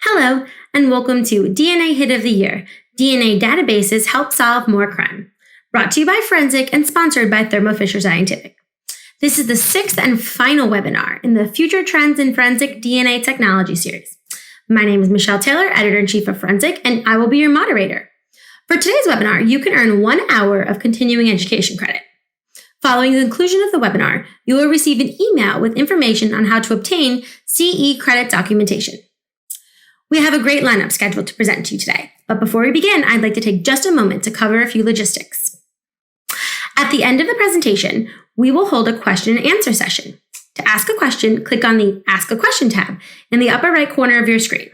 Hello, and welcome to DNA Hit of the Year, DNA Databases Help Solve More Crime, brought to you by Forensic and sponsored by Thermo Fisher Scientific. This is the sixth and final webinar in the Future Trends in Forensic DNA Technology series. My name is Michelle Taylor, Editor-in-Chief of Forensic, and I will be your moderator. For today's webinar, you can earn 1 hour of continuing education credit. Following the conclusion of the webinar, you will receive an email with information on how to obtain CE credit documentation. We have a great lineup scheduled to present to you today, but before we begin, I'd like to take just a moment to cover a few logistics. At the end of the presentation, we will hold a question and answer session. To ask a question, click on the Ask a Question tab in the upper right corner of your screen.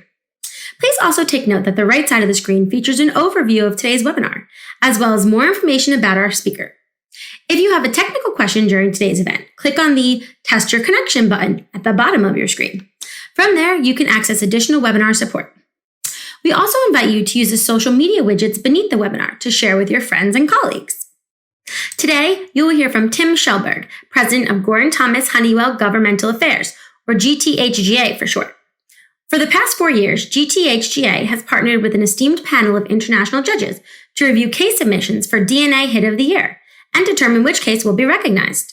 Please also take note that the right side of the screen features an overview of today's webinar, as well as more information about our speaker. If you have a technical question during today's event, click on the Test Your Connection button at the bottom of your screen. From there, you can access additional webinar support. We also invite you to use the social media widgets beneath the webinar to share with your friends and colleagues. Today, you will hear from Tim Schellberg, President of Gordon Thomas Honeywell Governmental Affairs, or GTHGA for short. For the past 4 years, GTHGA has partnered with an esteemed panel of international judges to review case submissions for DNA Hit of the Year and determine which case will be recognized.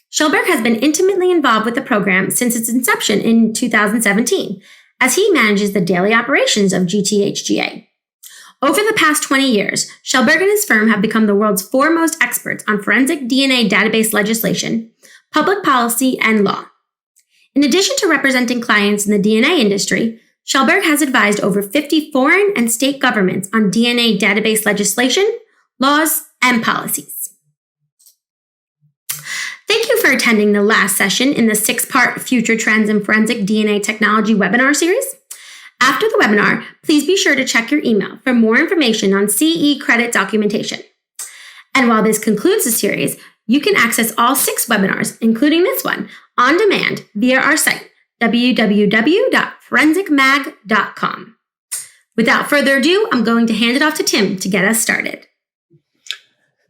Schellberg has been intimately involved with the program since its inception in 2017, as he manages the daily operations of GTHGA. Over the past 20 years, Schellberg and his firm have become the world's foremost experts on forensic DNA database legislation, public policy, and law. In addition to representing clients in the DNA industry, Schellberg has advised over 50 foreign and state governments on DNA database legislation, laws, and policies. Thank you for attending the last session in the 6-part Future Trends in Forensic DNA Technology webinar series. After the webinar, please be sure to check your email for more information on CE credit documentation. And while this concludes the series, you can access all 6 webinars, including this one, on demand via our site, www.forensicmag.com. Without further ado, I'm going to hand it off to Tim to get us started.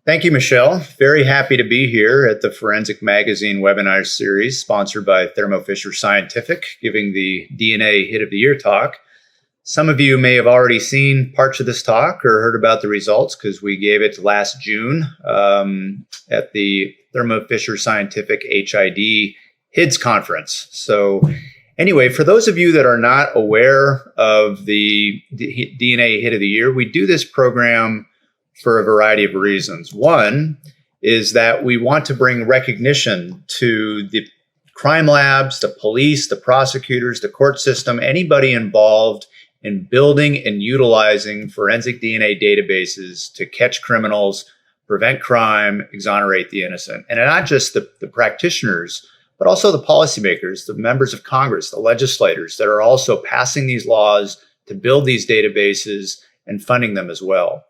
Thank you, Michelle. Very happy to be here at the Forensic Magazine webinar series sponsored by Thermo Fisher Scientific, giving the DNA Hit of the Year talk. Some of you may have already seen parts of this talk or heard about the results because we gave it last June at the Thermo Fisher Scientific HID HIDS conference. So anyway, for those of you that are not aware of the DNA Hit of the Year, we do this program for a variety of reasons. One is that we want to bring recognition to the crime labs, the police, the prosecutors, the court system, anybody involved in building and utilizing forensic DNA databases to catch criminals, prevent crime, exonerate the innocent. And not just the practitioners, but also the policymakers, the members of Congress, the legislators that are also passing these laws to build these databases and funding them as well.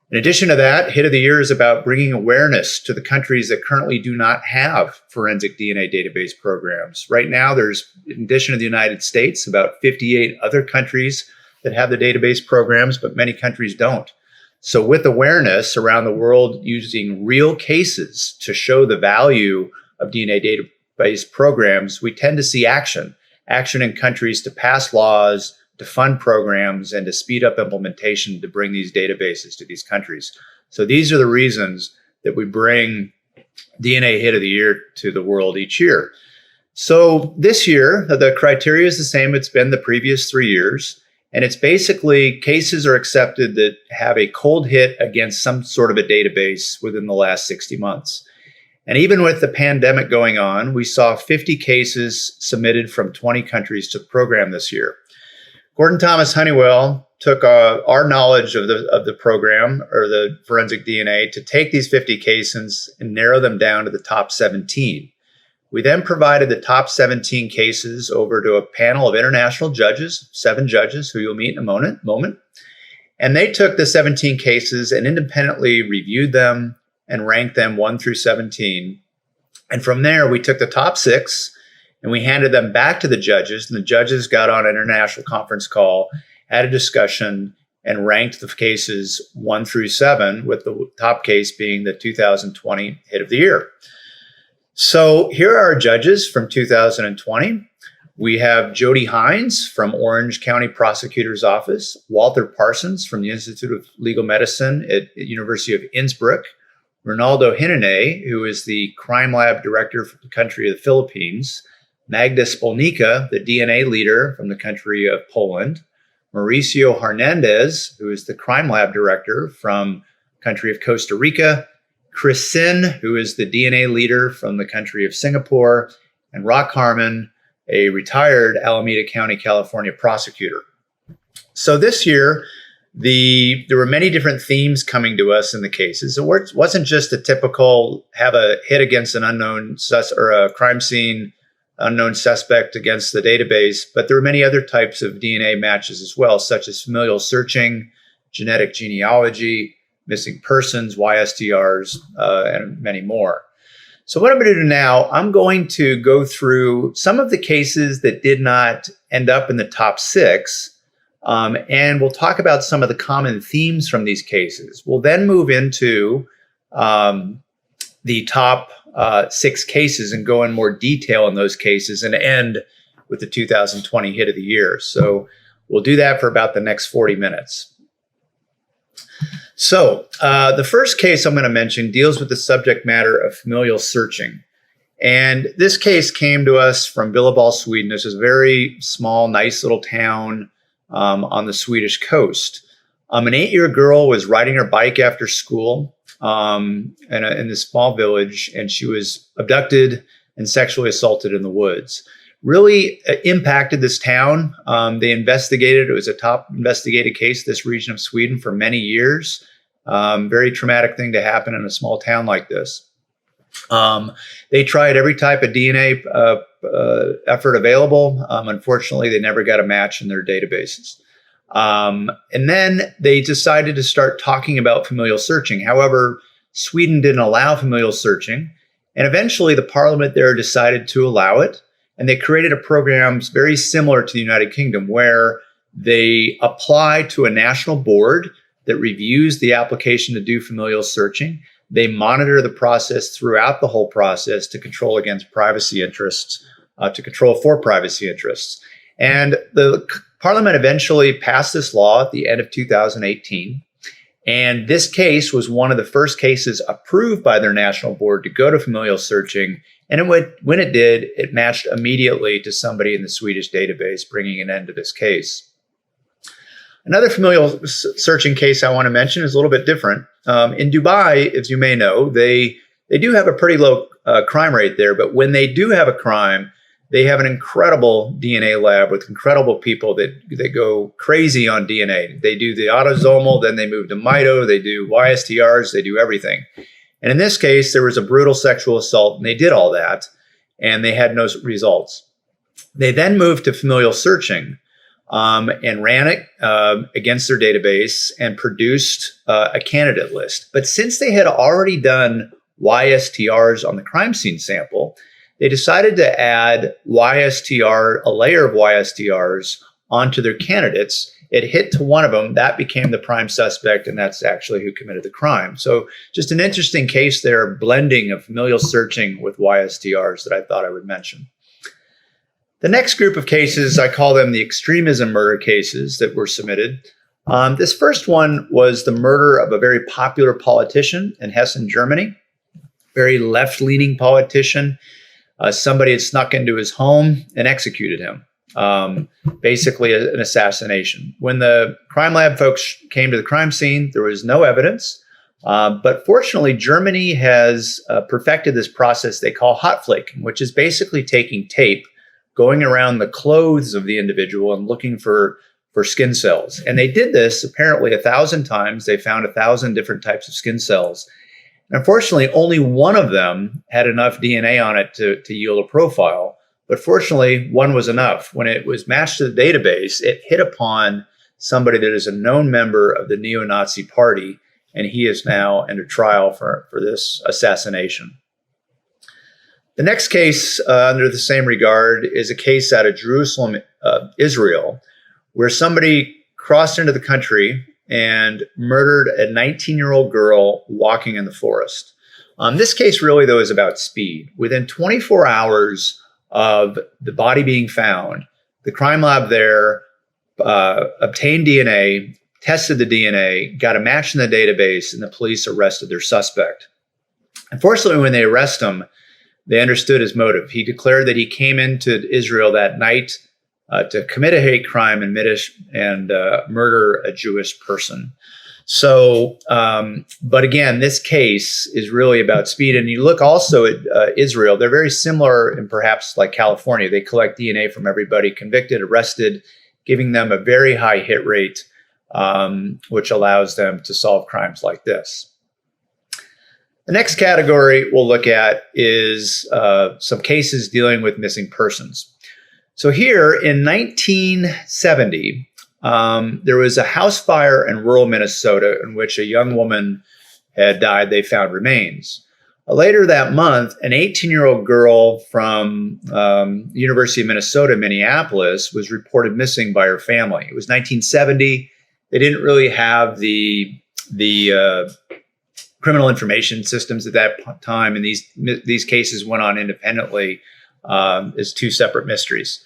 In addition to that, Hit of the Year is about bringing awareness to the countries that currently do not have forensic DNA database programs. Right now, there's, in addition to the United States, about 58 other countries that have the database programs, but many countries don't. So with awareness around the world using real cases to show the value of DNA database programs, we tend to see action in countries to pass laws, to fund programs, and to speed up implementation to bring these databases to these countries. So these are the reasons that we bring DNA Hit of the Year to the world each year. So this year, the criteria is the same it's been the previous 3 years, and it's basically cases are accepted that have a cold hit against some sort of a database within the last 60 months. And even with the pandemic going on, we saw 50 cases submitted from 20 countries to the program this year. Gordon Thomas Honeywell took our knowledge of the program, or the forensic DNA, to take these 50 cases and narrow them down to the top 17. We then provided the top 17 cases over to a panel of international judges, 7 judges who you'll meet in a moment. And they took the 17 cases and independently reviewed them and ranked them 1 through 17. And from there, we took the top 6 and we handed them back to the judges, and the judges got on an international conference call, had a discussion, and ranked the cases 1 through 7, with the top case being the 2020 Hit of the Year. So here are our judges from 2020. We have Jody Hines from Orange County Prosecutor's Office, Walter Parsons from the Institute of Legal Medicine at University of Innsbruck, Ronaldo Hinene, who is the Crime Lab Director for the country of the Philippines, Magda Spolnica, the DNA leader from the country of Poland, Mauricio Hernandez, who is the Crime Lab Director from the country of Costa Rica, Chris Sin, who is the DNA leader from the country of Singapore, and Rock Harmon, a retired Alameda County, California prosecutor. So this year, there were many different themes coming to us in the cases. It wasn't just a typical have a hit against an unknown or a crime scene, unknown suspect against the database, but there were many other types of DNA matches as well, such as familial searching, genetic genealogy, missing persons, YSTRs, and many more. So what I'm going to do now, I'm going to go through some of the cases that did not end up in the top 6. And we'll talk about some of the common themes from these cases. We'll then move into the top 6 cases and go in more detail in those cases and end with the 2020 hit of the year. So we'll do that for about the next 40 minutes. So the first case I'm going to mention deals with the subject matter of familial searching. And this case came to us from Billabal, Sweden. This is a very small, nice little town on the Swedish coast. An 8-year girl was riding her bike after school in this small village, and she was abducted and sexually assaulted in the woods. Really impacted this town. They investigated. It was a top investigated case, this region of Sweden, for many years. Very traumatic thing to happen in a small town like this. They tried every type of DNA effort available. Unfortunately, they never got a match in their databases. And then they decided to start talking about familial searching. However, Sweden didn't allow familial searching. And eventually, the parliament there decided to allow it. And they created a program very similar to the United Kingdom, where they apply to a national board that reviews the application to do familial searching. They monitor the process throughout the whole process to control against privacy interests, to control for privacy interests. And the parliament eventually passed this law at the end of 2018. And this case was one of the first cases approved by their national board to go to familial searching. And when it did, it matched immediately to somebody in the Swedish database, bringing an end to this case. Another familial searching case I want to mention is a little bit different. In Dubai, as you may know, they do have a pretty low crime rate there. But when they do have a crime, they have an incredible DNA lab with incredible people that go crazy on DNA. They do the autosomal, then they move to mito, they do YSTRs, they do everything. And in this case, there was a brutal sexual assault, and they did all that, and they had no results. They then moved to familial searching and ran it against their database and produced a candidate list. But since they had already done YSTRs on the crime scene sample, they decided to add a layer of YSTRs onto their candidates. It hit to one of them. That became the prime suspect, and that's actually who committed the crime. So just an interesting case there, blending of familial searching with YSTRs that I thought I would mention. The next group of cases, I call them the extremism murder cases that were submitted. This first one was the murder of a very popular politician in Hessen, Germany, very left-leaning politician. Somebody had snuck into his home and executed him. Basically an assassination. When the crime lab folks came to the crime scene, there was no evidence. But fortunately, Germany has perfected this process they call hot flaking, which is basically taking tape, going around the clothes of the individual and looking for skin cells. And they did this apparently 1,000 times. They found 1,000 different types of skin cells. Unfortunately, only one of them had enough DNA on it to yield a profile. But fortunately, one was enough. When it was matched to the database, it hit upon somebody that is a known member of the neo-Nazi party, and he is now under trial for this assassination. The next case under the same regard is a case out of Jerusalem, Israel, where somebody crossed into the country and murdered a 19-year-old girl walking in the forest. This case really, though, is about speed. Within 24 hours, of the body being found. The crime lab there obtained DNA, tested the DNA, got a match in the database, and the police arrested their suspect. Unfortunately, when they arrest him, they understood his motive. He declared that he came into Israel that night to commit a hate crime and murder a Jewish person. So, but again, this case is really about speed. And you look also at Israel, they're very similar, and perhaps like California, they collect DNA from everybody convicted, arrested, giving them a very high hit rate, which allows them to solve crimes like this. The next category we'll look at is some cases dealing with missing persons. So here in 1970, there was a house fire in rural Minnesota in which a young woman had died. They found remains. Later that month, an 18-year-old girl from University of Minnesota, Minneapolis, was reported missing by her family. It was 1970. They didn't really have the criminal information systems at that time, and these cases went on independently as two separate mysteries.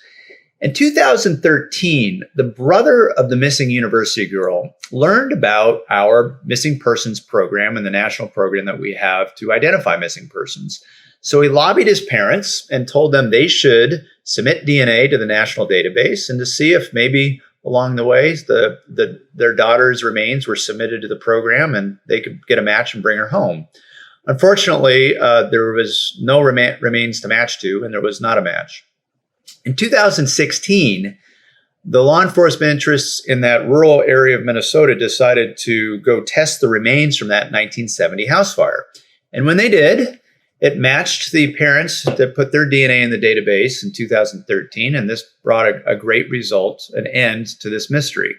In 2013, the brother of the missing university girl learned about our missing persons program and the national program that we have to identify missing persons. So he lobbied his parents and told them they should submit DNA to the national database and to see if maybe along the way their daughter's remains were submitted to the program and they could get a match and bring her home. Unfortunately, there was no remains to match to, and there was not a match. In 2016, the law enforcement interests in that rural area of Minnesota decided to go test the remains from that 1970 house fire. And when they did, it matched the parents that put their DNA in the database in 2013, and this brought a great result, an end to this mystery.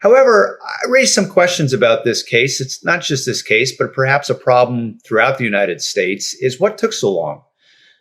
However, I raised some questions about this case. It's not just this case, but perhaps a problem throughout the United States is what took so long.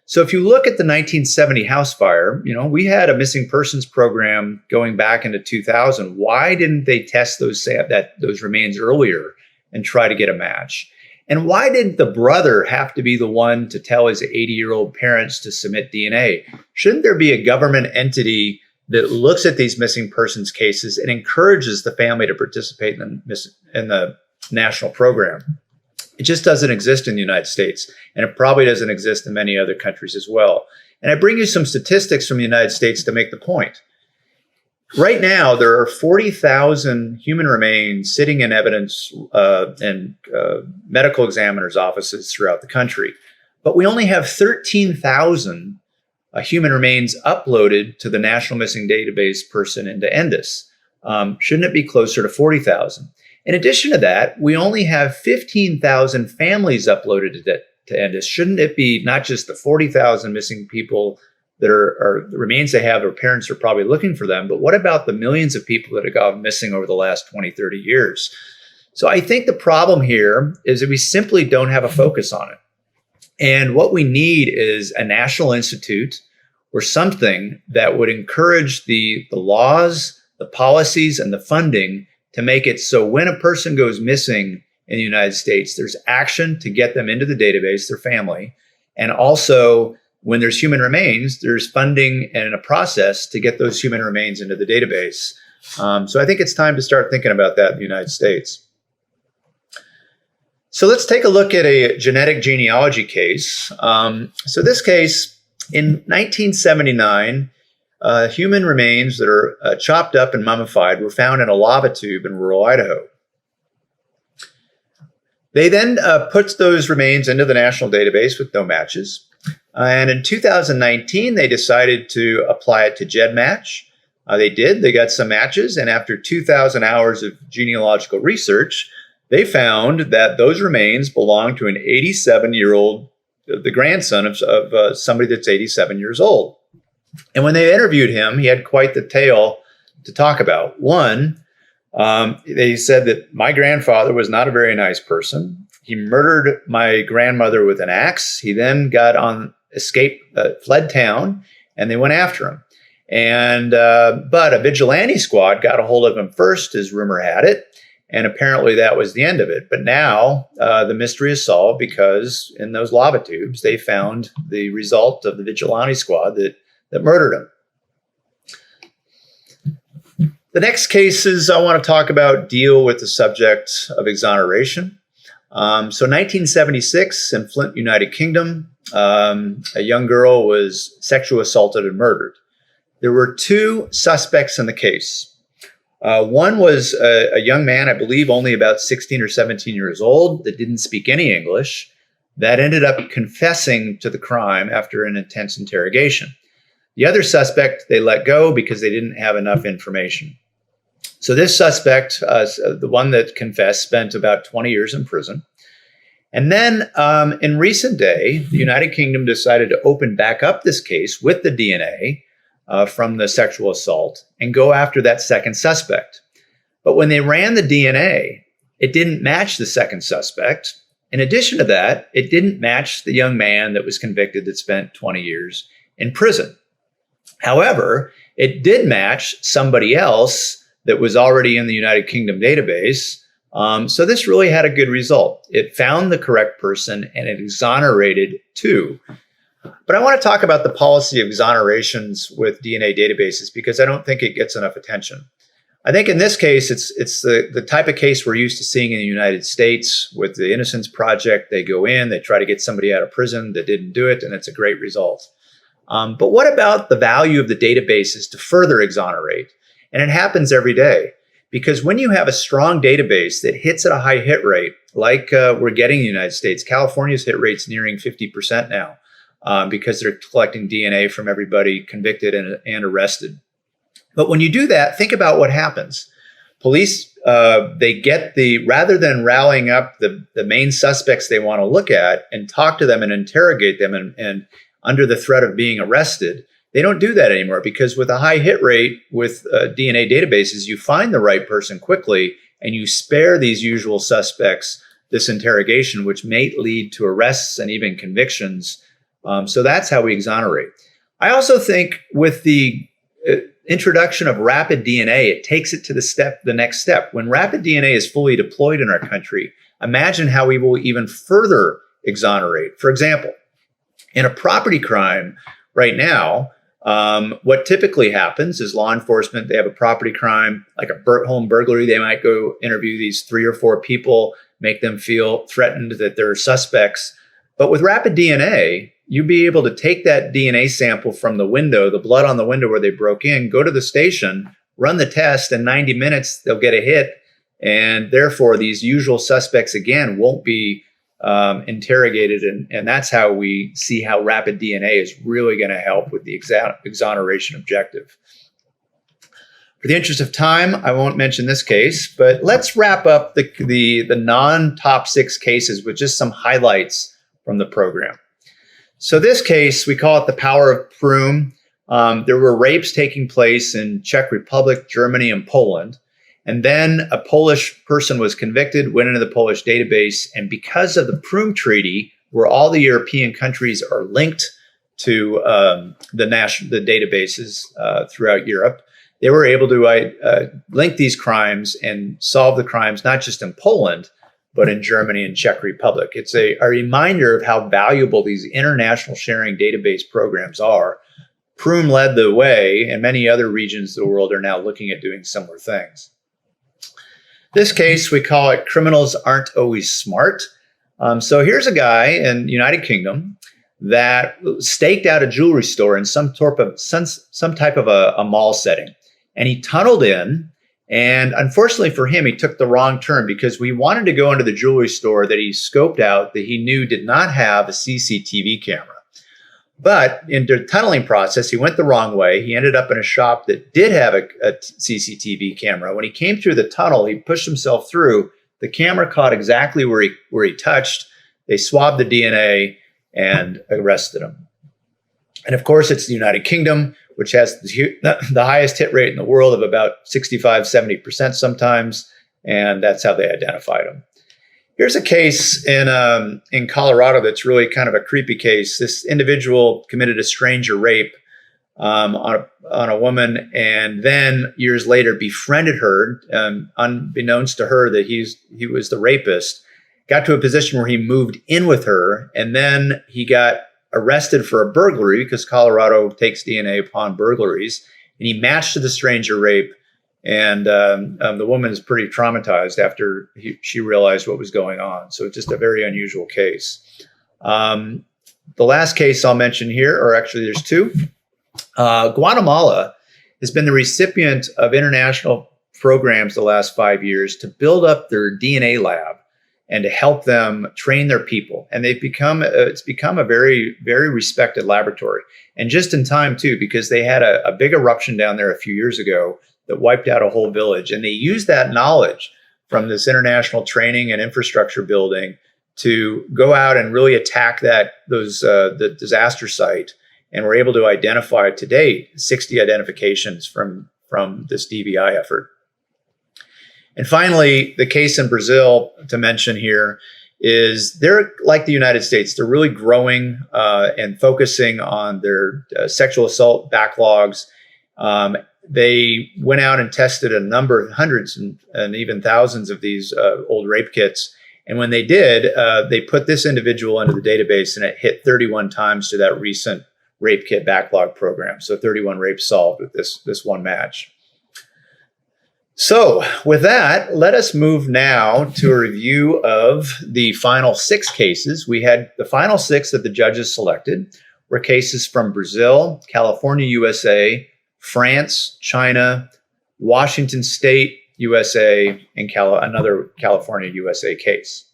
So if you look at the 1970 house fire, we had a missing persons program going back into 2000. Why didn't they test those remains earlier and try to get a match? And why did the brother have to be the one to tell his 80-year-old parents to submit DNA? Shouldn't there be a government entity that looks at these missing persons cases and encourages the family to participate in the national program? It just doesn't exist in the United States, and it probably doesn't exist in many other countries as well. And I bring you some statistics from the United States to make the point. Right now, there are 40,000 human remains sitting in evidence and medical examiners' offices throughout the country, but we only have 13,000 human remains uploaded to the National Missing Database person into NDIS. Shouldn't it be closer to 40,000? In addition to that, we only have 15,000 families uploaded to NDIS. Shouldn't it be not just the 40,000 missing people that are the remains they have, their parents are probably looking for them, but what about the millions of people that have gone missing over the last 20, 30 years? So I think the problem here is that we simply don't have a focus on it. And what we need is a national institute or something that would encourage the laws, the policies, and the funding to make it so when a person goes missing in the United States, there's action to get them into the database, their family. And also, when there's human remains, there's funding and a process to get those human remains into the database. So I think it's time to start thinking about that in the United States. So let's take a look at a genetic genealogy case. So this case, in 1979, human remains that are chopped up and mummified were found in a lava tube in rural Idaho. They then put those remains into the national database with no matches. And in 2019, they decided to apply it to GEDmatch. They did. They got some matches. And after 2,000 hours of genealogical research, they found that those remains belonged to an 87-year-old, the grandson of somebody that's 87 years old. And when they interviewed him, he had quite the tale to talk about. One, they said that my grandfather was not a very nice person. He murdered my grandmother with an axe. He then got on escape, fled town, and they went after him. And but a vigilante squad got a hold of him first, as rumor had it, And apparently that was the end of it. But now the mystery is solved because in those lava tubes, they found the result of the vigilante squad that murdered him. The next cases I want to talk about deal with the subject of exoneration. So 1976 in Flint, United Kingdom, a young girl was sexually assaulted and murdered. There were two suspects in the case. One was a young man, I believe only about 16 or 17 years old, that didn't speak any English, that ended up confessing to the crime after an intense interrogation. The other suspect, they let go because they didn't have enough information. So this suspect, the one that confessed, spent about 20 years in prison. And then in recent day, the United Kingdom decided to open back up this case with the DNA from the sexual assault and go after that second suspect. But when they ran the DNA, it didn't match the second suspect. In addition to that, it didn't match the young man that was convicted that spent 20 years in prison. However, it did match somebody else that was already in the United Kingdom database. So this really had a good result. It found the correct person and it exonerated two. But I want to talk about the policy of exonerations with DNA databases because I don't think it gets enough attention. I think in this case, it's the type of case we're used to seeing in the United States with the Innocence Project. They go in, they try to get somebody out of prison that didn't do it, and it's a great result. But what about the value of the databases to further exonerate? And it happens every day because when you have a strong database that hits at a high hit rate, like we're getting in the United States, California's hit rate's nearing 50% now. Because they're collecting DNA from everybody convicted and arrested. But when you do that, think about what happens. Police, they get rather than rallying up the main suspects they want to look at and talk to them and interrogate them and under the threat of being arrested, they don't do that anymore because with a high hit rate with DNA databases, you find the right person quickly and you spare these usual suspects this interrogation, which may lead to arrests and even convictions. So that's how we exonerate. I also think with the introduction of rapid DNA, it takes it to the next step. When rapid DNA is fully deployed in our country, imagine how we will even further exonerate. For example, in a property crime right now, what typically happens is law enforcement, they have a property crime, like a home burglary. They might go interview these 3 or 4 people, make them feel threatened that they're suspects. But with rapid DNA, you'd be able to take that DNA sample from the window, the blood on the window where they broke in, go to the station, run the test, in 90 minutes, they'll get a hit. And therefore, these usual suspects, again, won't be interrogated. And that's how we see how rapid DNA is really going to help with the exoneration objective. For the interest of time, I won't mention this case, but let's wrap up the non-top 6 cases with just some highlights from the program. So this case, we call it the power of Prüm. There were rapes taking place in Czech Republic, Germany, and Poland. And then a Polish person was convicted, went into the Polish database. And because of the Prüm Treaty, where all the European countries are linked to the databases throughout Europe, they were able to link these crimes and solve the crimes, not just in Poland, but in Germany and Czech Republic. It's a reminder of how valuable these international sharing database programs are. Prüm led the way, and many other regions of the world are now looking at doing similar things. This case, we call it Criminals Aren't Always Smart. So here's a guy in the United Kingdom that staked out a jewelry store in some type of a mall setting. And he tunneled in. And unfortunately for him, he took the wrong turn because we wanted to go into the jewelry store that he scoped out that he knew did not have a CCTV camera. But in the tunneling process, he went the wrong way. He ended up in a shop that did have a CCTV camera. When he came through the tunnel, he pushed himself through. The camera caught exactly where he touched. They swabbed the DNA and arrested him. And of course, it's the United Kingdom, which has the highest hit rate in the world of about 65, 70% sometimes. And that's how they identified him. Here's a case in Colorado that's really kind of a creepy case. This individual committed a stranger rape on a woman, and then years later befriended her, unbeknownst to her that he was the rapist. Got to a position where he moved in with her, and then he got arrested for a burglary because Colorado takes DNA upon burglaries, and he matched to the stranger rape. And the woman is pretty traumatized after she realized what was going on. So it's just a very unusual case. The last case I'll mention here, or actually there's two. Guatemala has been the recipient of international programs the last 5 years to build up their DNA lab and to help them train their people. And it's become a very, very respected laboratory. And just in time too, because they had a big eruption down there a few years ago that wiped out a whole village. And they used that knowledge from this international training and infrastructure building to go out and really attack the disaster site. And we're able to identify to date 60 identifications from this DVI effort. And finally, the case in Brazil to mention here is they're like the United States. They're really growing and focusing on their sexual assault backlogs. They went out and tested a number of hundreds and even thousands of these old rape kits. And when they did, they put this individual into the database, and it hit 31 times to that recent rape kit backlog program. So 31 rapes solved with this one match. So with that, let us move now to a review of the final 6 cases. We had the final 6 that the judges selected were cases from Brazil, California, USA, France, China, Washington State, USA, and another California, USA case.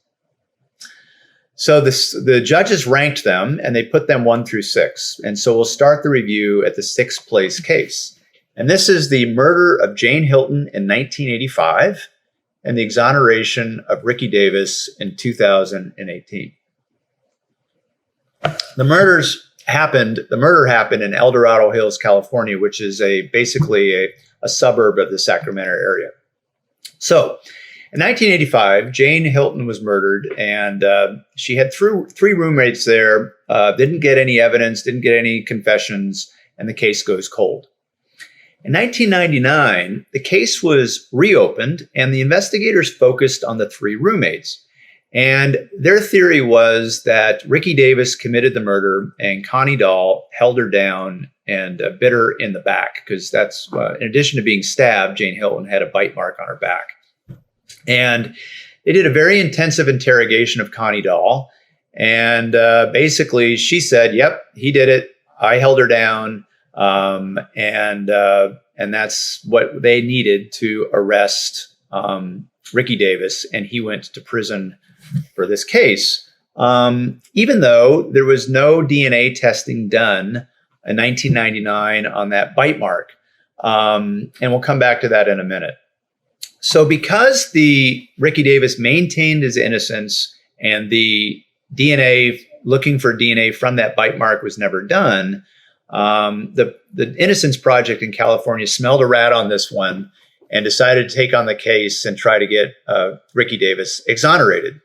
So the judges ranked them, and they put them 1 through 6. And so we'll start the review at the 6th place case. And this is the murder of Jane Hilton in 1985 and the exoneration of Ricky Davis in 2018. The murder happened in El Dorado Hills, California, which is basically a suburb of the Sacramento area. So in 1985, Jane Hilton was murdered, and she had 3 roommates there, didn't get any evidence, didn't get any confessions, and the case goes cold. In 1999, the case was reopened, and the investigators focused on the 3 roommates. And their theory was that Ricky Davis committed the murder, and Connie Dahl held her down and bit her in the back, because that's, in addition to being stabbed, Jane Hilton had a bite mark on her back. And they did a very intensive interrogation of Connie Dahl. And basically, she said, yep, he did it. I held her down. And that's what they needed to arrest Ricky Davis. And he went to prison for this case, even though there was no DNA testing done in 1999 on that bite mark. And we'll come back to that in a minute. So because the Ricky Davis maintained his innocence and the DNA, looking for DNA from that bite mark was never done, the Innocence Project in California smelled a rat on this one and decided to take on the case and try to get Ricky Davis exonerated.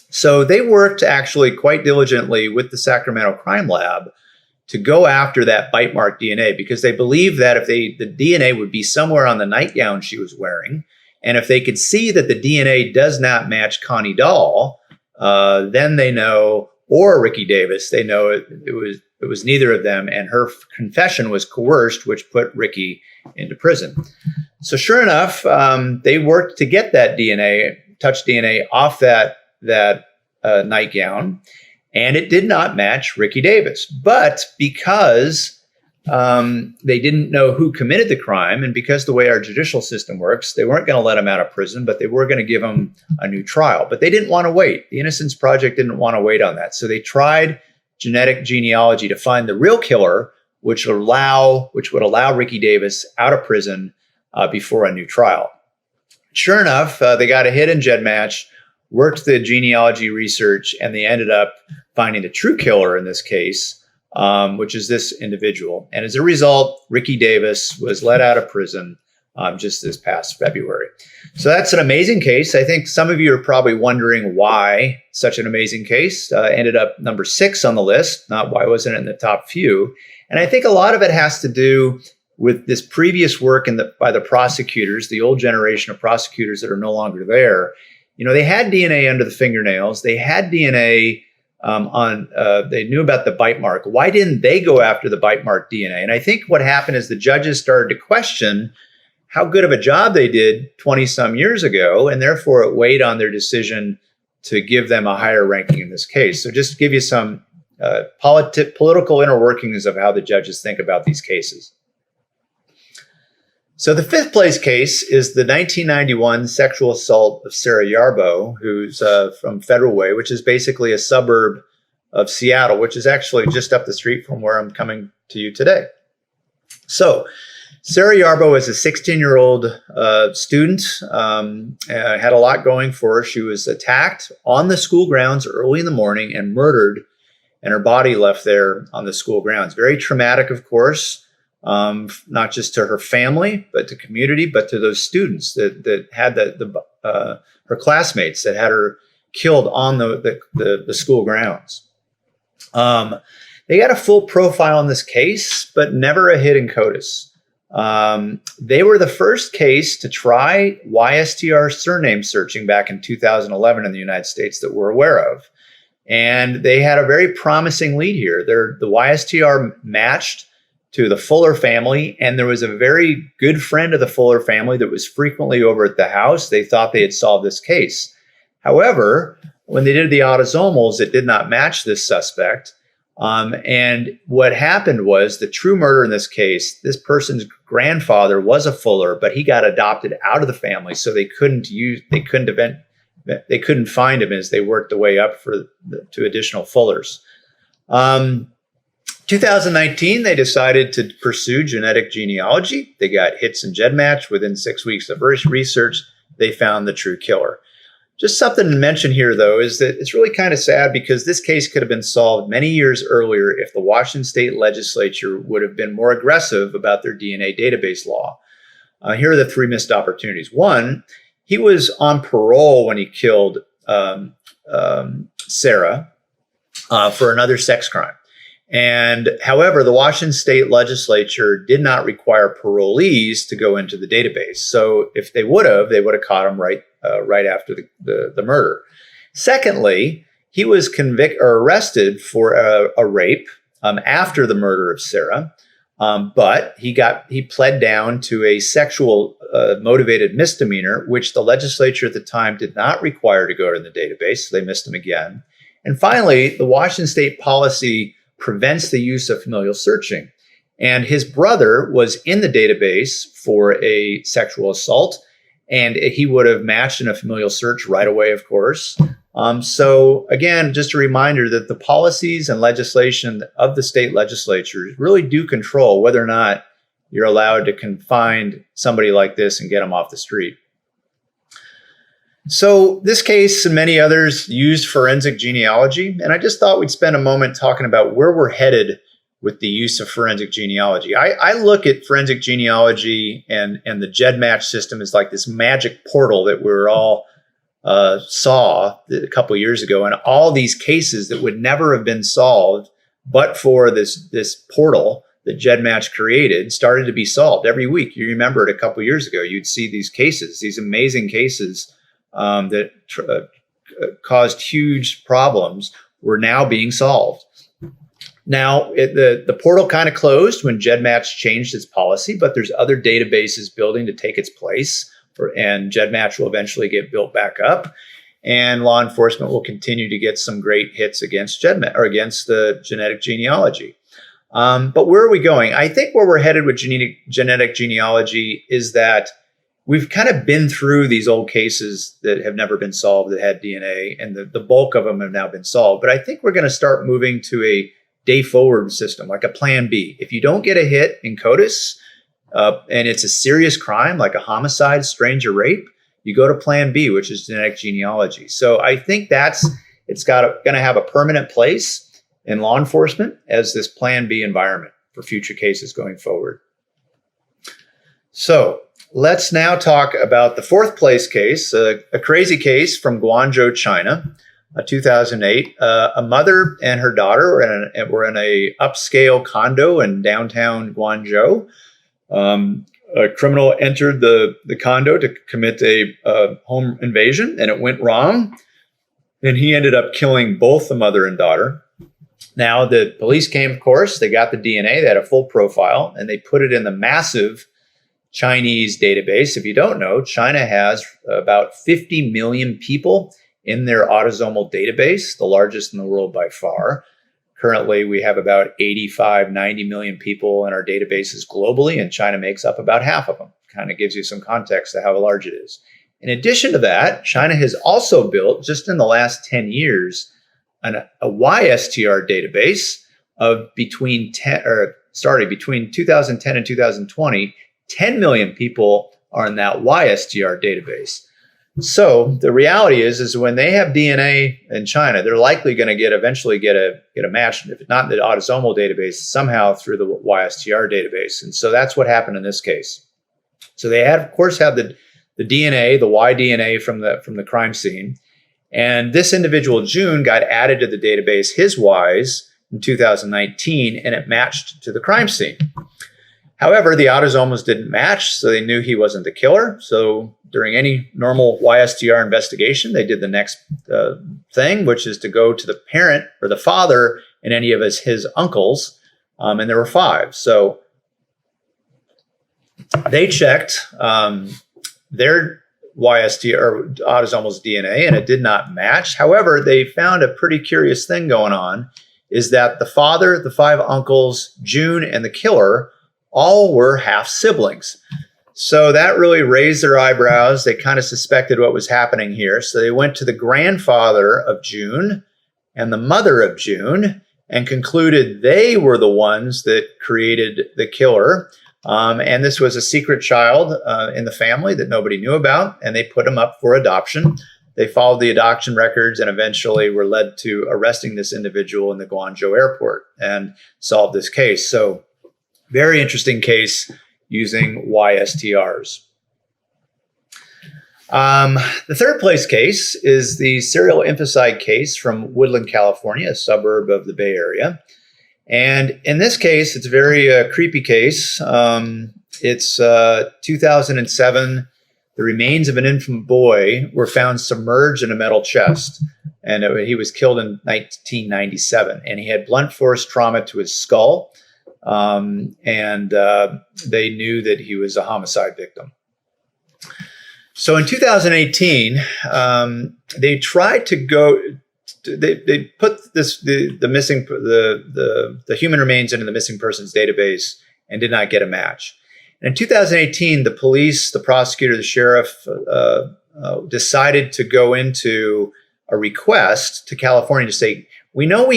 So they worked actually quite diligently with the Sacramento Crime Lab to go after that bite mark DNA, because they believed that if the DNA would be somewhere on the nightgown she was wearing, and if they could see that the DNA does not match Connie Dahl, then they know, or Ricky Davis, they know it was neither of them, and her confession was coerced, which put Ricky into prison. So sure enough, they worked to get that DNA, touch DNA, off that nightgown, and it did not match Ricky Davis. But because they didn't know who committed the crime, and because the way our judicial system works, they weren't going to let him out of prison, but they were going to give him a new trial. But they didn't want to wait. The Innocence Project didn't want to wait on that. So they tried genetic genealogy to find the real killer, which would allow Ricky Davis out of prison before a new trial. Sure enough, they got a hit in GEDmatch, worked the genealogy research, and they ended up finding the true killer in this case, which is this individual. And as a result, Ricky Davis was let out of prison just this past February. So that's an amazing case. I think some of you are probably wondering why such an amazing case ended up number 6 on the list, not why wasn't it in the top few. And I think a lot of it has to do with this previous work by the prosecutors, the old generation of prosecutors that are no longer there. They had DNA under the fingernails. They had DNA they knew about the bite mark. Why didn't they go after the bite mark DNA? And I think what happened is the judges started to question how good of a job they did 20 some years ago, and therefore it weighed on their decision to give them a higher ranking in this case. So just to give you some political inner workings of how the judges think about these cases. So the 5th place case is the 1991 sexual assault of Sarah Yarbo, who's from Federal Way, which is basically a suburb of Seattle, which is actually just up the street from where I'm coming to you today. So Sarah Yarbo is a 16-year-old student, had a lot going for her. She was attacked on the school grounds early in the morning and murdered, and her body left there on the school grounds. Very traumatic, of course. Not just to her family, but to community, but to those students that had her classmates that had her killed on the school grounds. They got a full profile in this case, but never a hit in CODIS. They were the first case to try YSTR surname searching back in 2011 in the United States that we're aware of. And they had a very promising lead here. The YSTR matched to the Fuller family, and there was a very good friend of the Fuller family that was frequently over at the house. They thought they had solved this case. However, when they did the autosomals, it did not match this suspect. And what happened was the true murder in this case, this person's grandfather was a Fuller, but he got adopted out of the family, so they couldn't find him as they worked their way up to additional Fullers. 2019, they decided to pursue genetic genealogy. They got hits in GEDmatch. Within 6 weeks of research, they found the true killer. Just something to mention here, though, is that it's really kind of sad because this case could have been solved many years earlier if the Washington State Legislature would have been more aggressive about their DNA database law. Here are the 3 missed opportunities. 1, he was on parole when he killed Sarah for another sex crime. And however, the Washington State Legislature did not require parolees to go into the database. So if they would have caught him right after the murder. Secondly, he was arrested for a rape after the murder of Sarah, but he pled down to a sexual motivated misdemeanor, which the legislature at the time did not require to go to the database. So they missed him again. And finally, the Washington State policy prevents the use of familial searching. And his brother was in the database for a sexual assault, and he would have matched in a familial search right away, of course. So again, just a reminder that the policies and legislation of the state legislatures really do control whether or not you're allowed to confine somebody like this and get them off the street. So this case and many others used forensic genealogy, and I just thought we'd spend a moment talking about where we're headed with the use of forensic genealogy. I look at forensic genealogy and the GEDmatch system as like this magic portal that we were all saw a couple years ago, and all these cases that would never have been solved but for this portal that GEDmatch created started to be solved every week. You remember it a couple years ago, you'd see these cases, these amazing cases that caused huge problems were now being solved. Now, the portal kind of closed when GEDmatch changed its policy, but there's other databases building to take its place, and GEDmatch will eventually get built back up, and law enforcement will continue to get some great hits against GEDmatch or against the genetic genealogy. But where are we going? I think where we're headed with genetic genealogy is that we've kind of been through these old cases that have never been solved that had DNA, and the bulk of them have now been solved. But I think we're going to start moving to a day forward system, like a plan B. If you don't get a hit in CODIS and it's a serious crime, like a homicide, stranger rape, you go to plan B, which is genetic genealogy. So I think it's going to have a permanent place in law enforcement as this plan B environment for future cases going forward. So let's now talk about the fourth place case, a crazy case from Guangzhou, China, 2008. A mother and her daughter were in a upscale condo in downtown Guangzhou. A criminal entered the condo to commit a home invasion, and it went wrong. And he ended up killing both the mother and daughter. Now, the police came, of course. They got the DNA. They had a full profile, and they put it in the massive Chinese database. If you don't know, China has about 50 million people in their autosomal database, the largest in the world by far. Currently, we have about 85, 90 million people in our databases globally, and China makes up about half of them. Kind of gives you some context to how large it is. In addition to that, China has also built, just in the last 10 years, a YSTR database of between 2010 and 2020, 10 million people are in that YSTR database. So the reality is when they have DNA in China, they're likely going to eventually get a match, if not in the autosomal database, somehow through the YSTR database. And so that's what happened in this case. So they had, of course, had the DNA, the Y DNA from the crime scene. And this individual, June, got added to the database, his Ys, in 2019, and it matched to the crime scene. However, the autosomals didn't match, so they knew he wasn't the killer. So during any normal YSTR investigation, they did the next thing, which is to go to the parent or the father and any of his uncles, and there were 5. So they checked their YSTR or autosomal's DNA, and it did not match. However, they found a pretty curious thing going on, is that the father, the 5 uncles, June, and the killer all were half siblings. So that really raised their eyebrows. They kind of suspected what was happening here. So they went to the grandfather of June and the mother of June and concluded they were the ones that created the killer. And this was a secret child in the family that nobody knew about, and they put him up for adoption. They followed the adoption records and eventually were led to arresting this individual in the Guangzhou airport and solved this case. So very interesting case using YSTRs. The third place case is the serial infanticide case from Woodland, California, a suburb of the Bay Area. And in this case, it's a very creepy case. It's 2007. The remains of an infant boy were found submerged in a metal chest. And he was killed in 1997. And he had blunt force trauma to his skull. And they knew that he was a homicide victim. So in 2018, they tried to go. They put the human remains into the missing persons database and did not get a match. And in 2018, the police, the prosecutor, the sheriff decided to go into a request to California to say, we know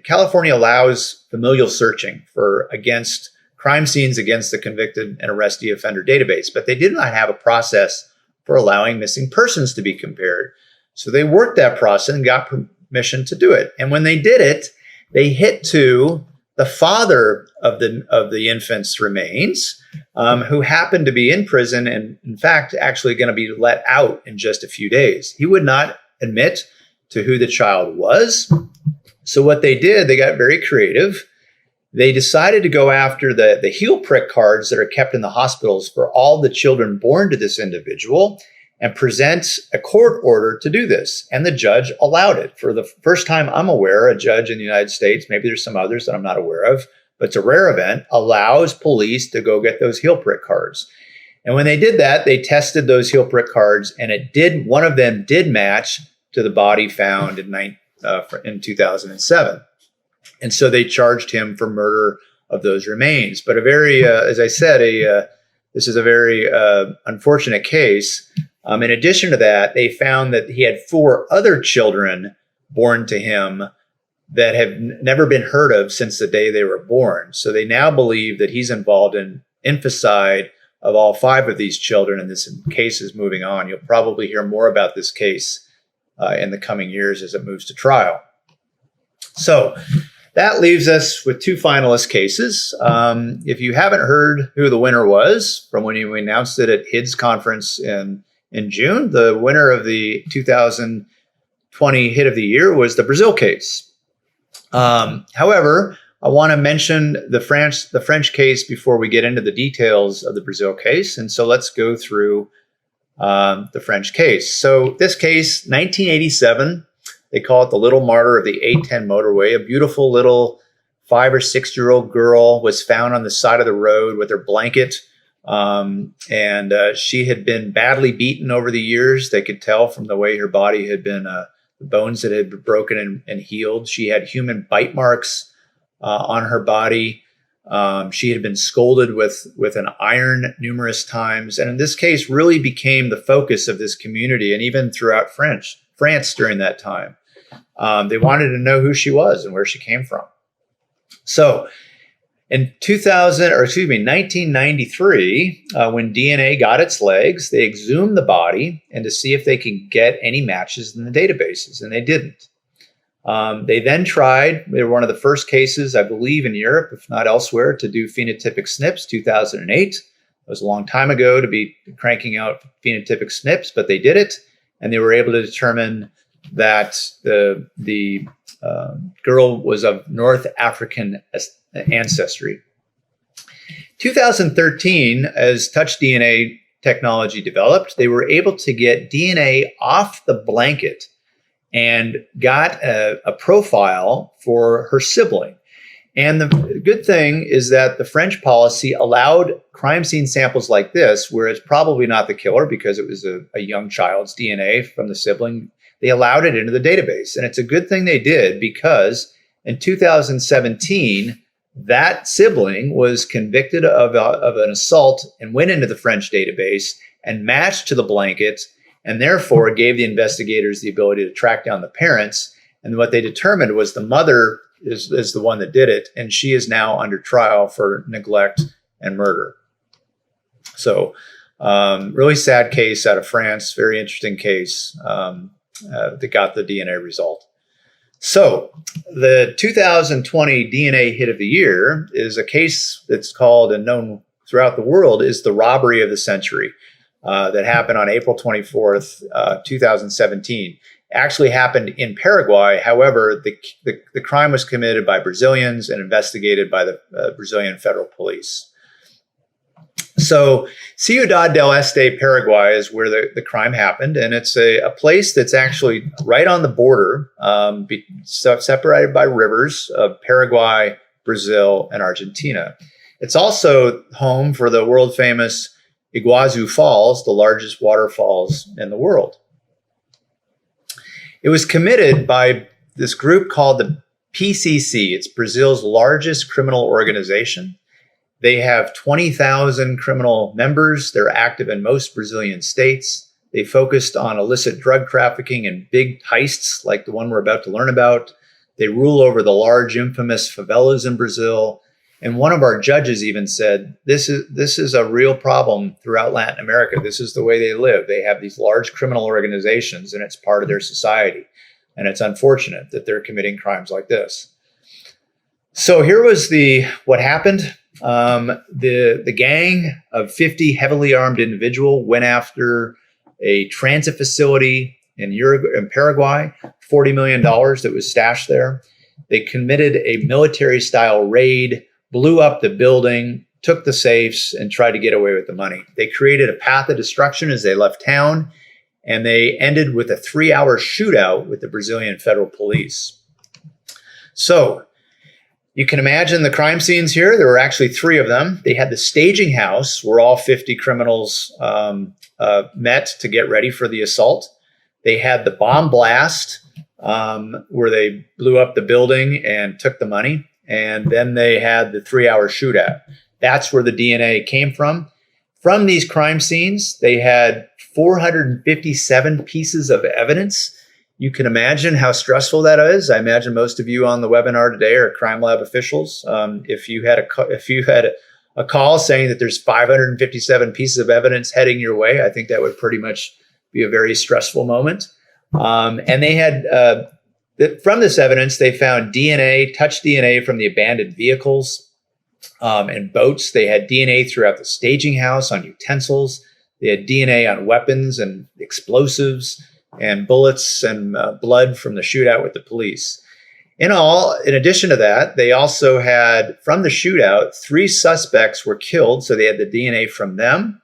California allows familial searching against crime scenes against the convicted and arrestee offender database, but they did not have a process for allowing missing persons to be compared. So they worked that process and got permission to do it. And when they did it, they hit to the father of the infant's remains, who happened to be in prison and, in fact, actually going to be let out in just a few days. He would not admit to who the child was. So what they did, they got very creative. They decided to go after the heel prick cards that are kept in the hospitals for all the children born to this individual and present a court order to do this. And the judge allowed it. For the first time I'm aware, a judge in the United States, maybe there's some others that I'm not aware of, but it's a rare event, allows police to go get those heel prick cards. And when they did that, they tested those heel prick cards, and one of them did match to the body found in 2007. And so they charged him for murder of those remains. But as I said, this is a very unfortunate case. In addition to that, they found that he had 4 other children born to him that have never been heard of since the day they were born. So they now believe that he's involved in infanticide of all 5 of these children, and this case is moving on. You'll probably hear more about this case in the coming years as it moves to trial. So that leaves us with two finalist cases. If you haven't heard who the winner was from when we announced it at HIDS conference in June, the winner of the 2020 Hit of the Year was the Brazil case. However, I want to mention the French case before we get into the details of the Brazil case. And so let's go through the French case. So this case, 1987, they call it the Little Martyr of the A10 motorway. A beautiful little 5 or 6 year old girl was found on the side of the road with her blanket. And she had been badly beaten over the years. They could tell from the way her body had been, the bones that had been broken and healed. She had human bite marks on her body. She had been scolded with an iron numerous times. And in this case, really became the focus of this community and even throughout France during that time. They wanted to know who she was and where she came from. So in 1993, when DNA got its legs, they exhumed the body and to see if they could get any matches in the databases, and they didn't. They then tried, they were one of the first cases, I believe, in Europe, if not elsewhere, to do phenotypic SNPs, 2008. It was a long time ago to be cranking out phenotypic SNPs, but they did it, and they were able to determine that the girl was of North African ancestry. 2013, as touch DNA technology developed, they were able to get DNA off the blanket and got a profile for her sibling. And the good thing is that the French policy allowed crime scene samples like this, where it's probably not the killer because it was a young child's DNA from the sibling. They allowed it into the database. And it's a good thing they did, because in 2017, that sibling was convicted of an assault and went into the French database and matched to the blanket, and therefore gave the investigators the ability to track down the parents. And what they determined was the mother is the one that did it, and she is now under trial for neglect and murder. So really sad case out of France, very interesting case that got the DNA result. So the 2020 DNA Hit of the Year is a case that's called and known throughout the world is the robbery of the century. That happened on April 24th, 2017. Actually happened in Paraguay. However, the crime was committed by Brazilians and investigated by the Brazilian federal police. So Ciudad del Este, Paraguay is where the crime happened. And it's a place that's actually right on the border, separated by rivers of Paraguay, Brazil, and Argentina. It's also home for the world famous Iguazu Falls, the largest waterfalls in the world. It was committed by this group called the PCC. It's Brazil's largest criminal organization. They have 20,000 criminal members. They're active in most Brazilian states. They focused on illicit drug trafficking and big heists like the one we're about to learn about. They rule over the large infamous favelas in Brazil. And one of our judges even said, this is a real problem throughout Latin America. This is the way they live. They have these large criminal organizations, and it's part of their society. And it's unfortunate that they're committing crimes like this. So here was what happened. The gang of 50 heavily armed individuals went after a transit facility in Paraguay, $40 million that was stashed there. They committed a military-style raid, blew up the building, took the safes, and tried to get away with the money. They created a path of destruction as they left town, and they ended with a 3-hour shootout with the Brazilian federal police. So you can imagine the crime scenes here. There were actually 3 of them. They had the staging house where all 50 criminals met to get ready for the assault. They had the bomb blast where they blew up the building and took the money. And then they had the 3-hour shootout. That's where the DNA came from. From these crime scenes, they had 457 pieces of evidence. You can imagine how stressful that is. I imagine most of you on the webinar today are crime lab officials. If you had a call saying that there's 557 pieces of evidence heading your way, I think that would pretty much be a very stressful moment. And they had from this evidence, they found DNA, touch DNA from the abandoned vehicles and boats. They had DNA throughout the staging house on utensils. They had DNA on weapons and explosives and bullets and blood from the shootout with the police. In all, in addition to that, they also had, from the shootout, 3 suspects were killed. So they had the DNA from them.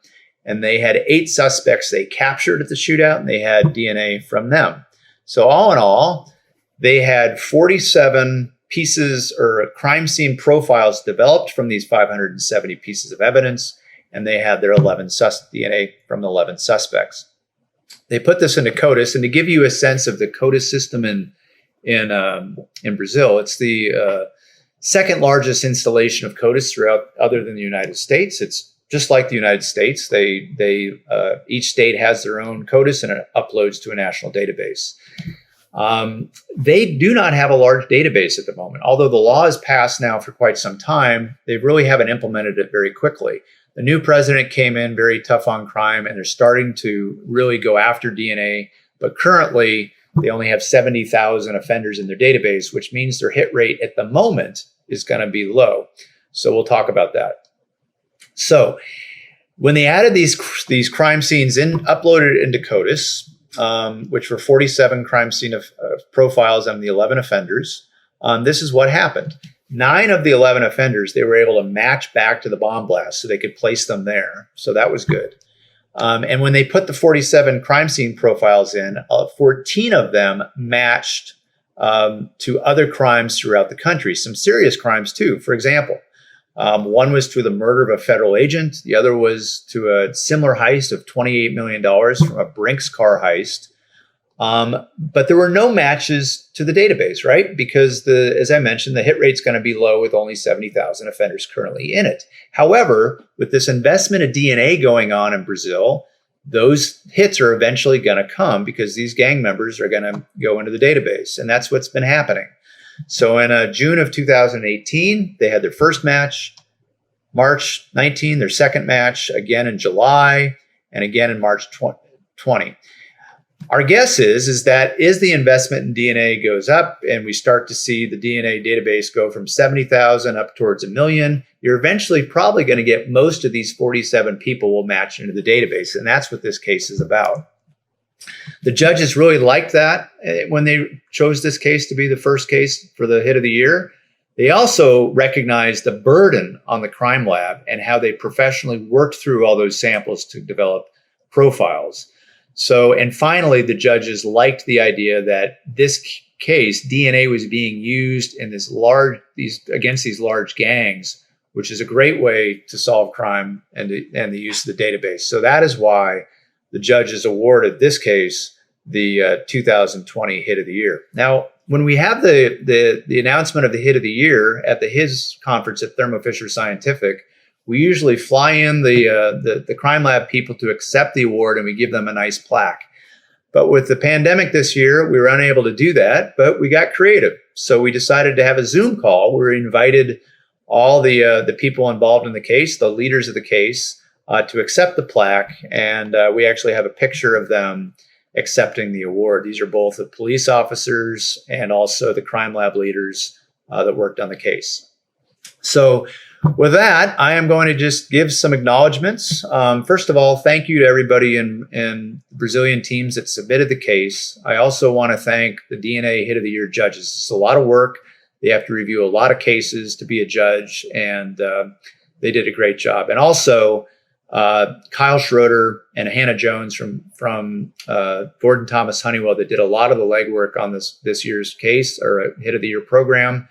And they had 8 suspects they captured at the shootout, and they had DNA from them. So all in all, they had 47 pieces or crime scene profiles developed from these 570 pieces of evidence, and they had their DNA from 11 suspects. They put this into CODIS, and to give you a sense of the CODIS system in Brazil, it's the second largest installation of CODIS throughout, other than the United States. It's just like the United States. Each state has their own CODIS, and it uploads to a national database. They do not have a large database at the moment. Although the law has passed now for quite some time, they really haven't implemented it very quickly. The new president came in very tough on crime, and they're starting to really go after DNA. But currently, they only have 70,000 offenders in their database, which means their hit rate at the moment is going to be low. So we'll talk about that. So when they added these crime scenes uploaded into CODIS, which were 47 crime scene of profiles on the 11 offenders, this is what happened. 9 of the 11 offenders, they were able to match back to the bomb blast, so they could place them there. So that was good. And when they put the 47 crime scene profiles in, 14 of them matched to other crimes throughout the country, some serious crimes too. For example, one was to the murder of a federal agent. The other was to a similar heist of $28 million from a Brinks car heist. But there were no matches to the database, right? Because as I mentioned, the hit rate's going to be low with only 70,000 offenders currently in it. However, with this investment of DNA going on in Brazil, those hits are eventually going to come because these gang members are going to go into the database. And that's what's been happening. So in June of 2018, they had their first match. March 19, their second match, again in July, and again in March 20. Our guess is that as the investment in DNA goes up and we start to see the DNA database go from 70,000 up towards 1 million, you're eventually probably going to get most of these 47 people will match into the database. And that's what this case is about. The judges really liked that when they chose this case to be the first case for the hit of the year. They also recognized the burden on the crime lab and how they professionally worked through all those samples to develop profiles. So, and finally, the judges liked the idea that this case, DNA was being used in against these large gangs, which is a great way to solve crime and the use of the database. So that is why the judges awarded this case the 2020 hit of the year. Now, when we have the announcement of the hit of the year at the HIS conference at Thermo Fisher Scientific, we usually fly in the crime lab people to accept the award, and we give them a nice plaque. But with the pandemic this year, we were unable to do that, but we got creative. So we decided to have a Zoom call where we invited all the people involved in the case, the leaders of the case, to accept the plaque. And we actually have a picture of them accepting the award. These are both the police officers and also the crime lab leaders that worked on the case. So with that, I am going to just give some acknowledgments. First of all, thank you to everybody in Brazilian teams that submitted the case. I also want to thank the DNA Hit of the Year judges. It's a lot of work. They have to review a lot of cases to be a judge, and they did a great job. And also, Kyle Schroeder and Hannah Jones from Gordon Thomas Honeywell that did a lot of the legwork on this year's case or Hit of the Year program.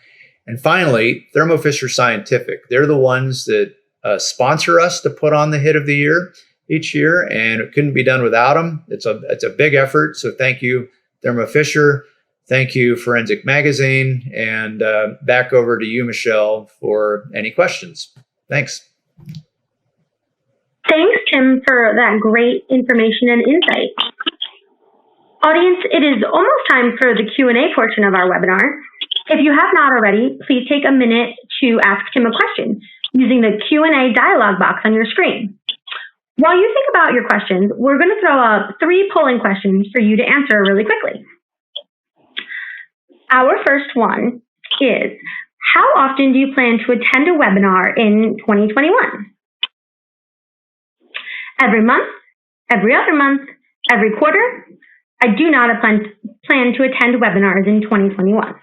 And finally, Thermo Fisher Scientific. They're the ones that sponsor us to put on the Hit of the Year each year, and it couldn't be done without them. It's a big effort. So thank you, Thermo Fisher. Thank you, Forensic Magazine. And back over to you, Michelle, for any questions. Thanks. Thanks, Tim, for that great information and insight. Audience, it is almost time for the Q&A portion of our webinar. If you have not already, please take a minute to ask Tim a question using the Q&A dialog box on your screen. While you think about your questions, we're going to throw up 3 polling questions for you to answer really quickly. Our first one is, how often do you plan to attend a webinar in 2021? Every month? Every other month? Every quarter? I do not plan to attend webinars in 2021.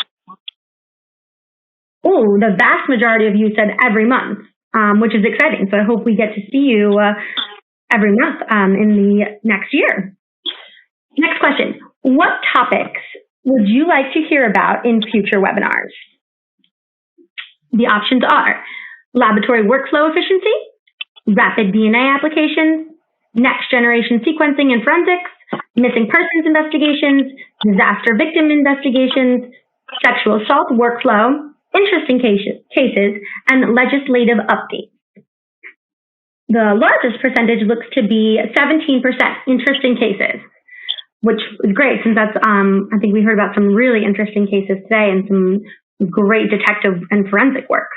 Oh, the vast majority of you said every month, which is exciting. So I hope we get to see you every month in the next year. Next question. What topics would you like to hear about in future webinars? The options are laboratory workflow efficiency, rapid DNA applications, next generation sequencing and forensics, missing persons investigations, disaster victim investigations, sexual assault workflow, interesting cases, and legislative updates. The largest percentage looks to be 17% interesting cases, which is great since that's, I think we heard about some really interesting cases today and some great detective and forensic work.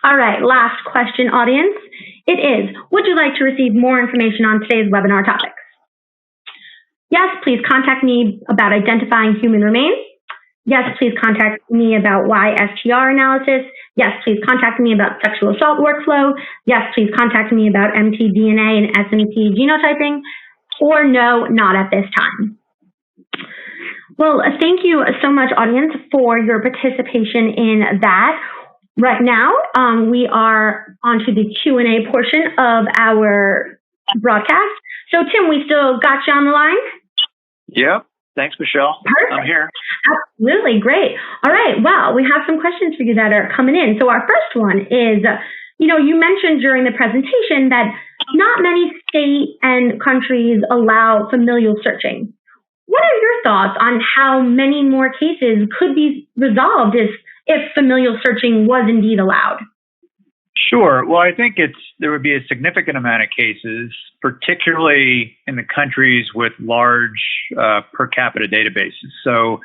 All right, last question, audience. It is, would you like to receive more information on today's webinar topics? Yes, please contact me about identifying human remains. Yes, please contact me about YSTR analysis. Yes, please contact me about sexual assault workflow. Yes, please contact me about mtDNA and SNP genotyping. Or no, not at this time. Well, thank you so much, audience, for your participation in that. Right now, we are onto the Q&A portion of our broadcast. So, Tim, we still got you on the line? Yep. Thanks, Michelle. Perfect. I'm here. Absolutely. Great. All right. Well, we have some questions for you that are coming in. So our first one is, you mentioned during the presentation that not many states and countries allow familial searching. What are your thoughts on how many more cases could be resolved if familial searching was indeed allowed? Sure. Well, I think there would be a significant amount of cases, particularly in the countries with large per capita databases. So,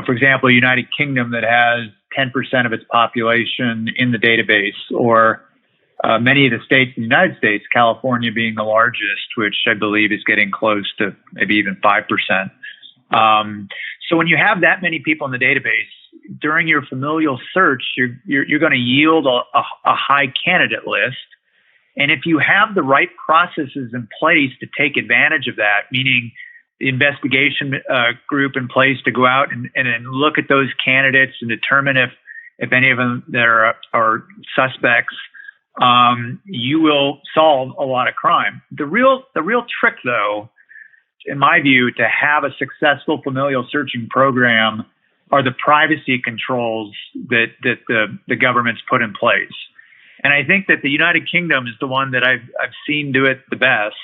for example, United Kingdom that has 10% of its population in the database, or many of the states in the United States, California being the largest, which I believe is getting close to maybe even 5%. So when you have that many people in the database, during your familial search, you're going to yield a high candidate list. And if you have the right processes in place to take advantage of that, meaning the investigation group in place to go out and look at those candidates and determine if any of them there are suspects, you will solve a lot of crime. The real trick, though, in my view, to have a successful familial searching program are the privacy controls that the government's put in place. And I think that the United Kingdom is the one that I've seen do it the best,